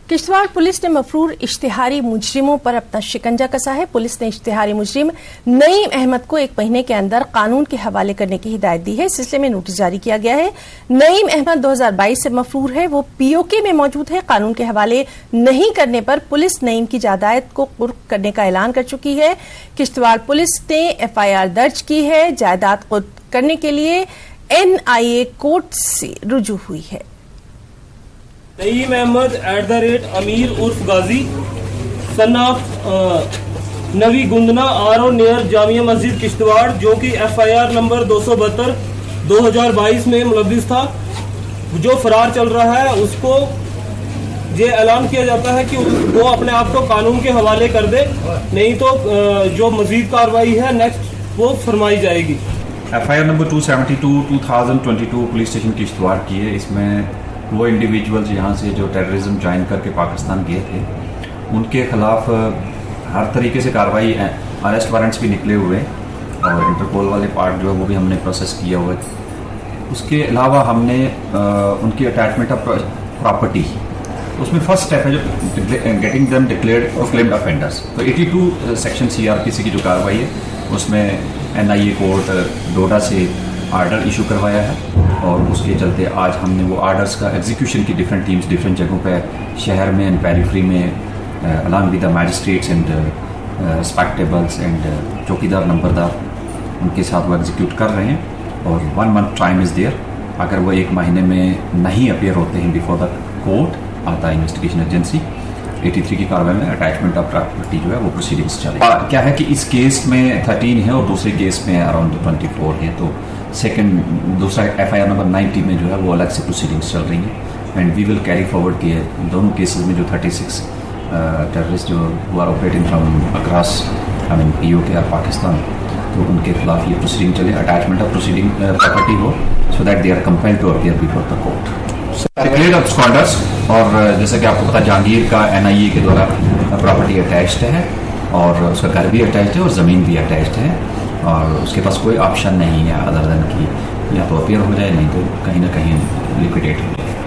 Kishtwar police ने मफरूर इश्तिहारी मुजरिमों पर अपना शिकंजा कसा है। पुलिस ने इश्तिहारी मुजरिम नईम अहमद को 1 महीने के अंदर कानून के हवाले करने की हिदायत दी है। इस सिलसिले में नोटिस जारी किया गया है। नईम अहमद 2022 से मफरूर है, वो पीओके में मौजूद है। कानून के हवाले नहीं करने पर पुलिस नईम की जायदाद को कुर्क करने का ऐलान कर चुकी है। किश्तवाड़ पुलिस ने FIR दर्ज की है। जायदाद कुर्क करने के लिए NIA कोर्ट से रुजू हुई है। नईम अहमद @अमीर उर्फ Ghazi son of Nabi Gundna RO near Jamia Masjid Kishtwar, जो कि FIR नंबर 272 2022 में मुलव्विस था, जो फरार चल रहा है, उसको ये ऐलान किया जाता है कि वो अपने आप को कानून के हवाले कर दे, नहीं तो जो मजीद कार्रवाई है नेक्स्ट वो फरमाई जाएगी। FIR number 272 2022 police station Kishtwar की है। इसमें वो इंडिविजुअल्स यहाँ से जो टेररिज्म ज्वाइन करके पाकिस्तान गए थे, उनके खिलाफ हर तरीके से कार्रवाई, अरेस्ट वारंट्स भी निकले हुए और इंटरपोल वाले पार्ट जो है वो भी हमने प्रोसेस किया हुआ है। उसके अलावा हमने उनकी अटैचमेंट ऑफ प्रॉपर्टी, उसमें फर्स्ट स्टेप है जो getting them declared claimed offenders. तो 82 सेक्शन CRPC की जो कार्रवाई है उसमें NIA कोर्ट डोडा से आर्डर इशू करवाया है और उसके चलते आज हमने वो आर्डर्स का एग्जीक्यूशन की डिफरेंट टीम्स डिफरेंट जगहों पे शहर में एंड पेरिफेरी में along with the magistrates and respectables and chowkidar numberdar, उनके साथ वो एग्जीक्यूट कर रहे हैं और 1 मंथ टाइम इज़ देयर। अगर वो 1 महीने में नहीं अपीयर होते हैं बिफोर द कोर्ट, आता है इन्वेस्टिगेशन एजेंसी 83 की कार्रवाई में अटैचमेंट ऑफ प्रॉपर्टी जो है वो प्रोसीडिंग्स चलेगी। क्या है कि इस केस में 13 है और दूसरे केस में अराउंड 24 है, तो दूसरा FIR नंबर 90 में जो है वो अलग से प्रोसीडिंग्स चल रही हैं and we will carry forward के दोनों केसेस में जो 36 टेररिस्ट जो are operating from across POK और पाकिस्तान, तो उनके खिलाफ ये प्रोसीडिंग चले, अटैचमेंट ऑफ प्रोसीडिंग प्रॉपर्टी हो, so that they are compelled to appear before the court. Declared absconders, और जैसे कि आपको पता जहांगीर का NIA के द्वारा प्रॉपर्टी अटैच्ड है और उसका घर भी अटैच्ड है और ज़मीन भी अटैच्ड है और उसके पास कोई ऑप्शन नहीं है अदर देन कि या तो अपीयर हो जाए, नहीं तो कहीं ना कहीं लिक्विडेट हो जाए।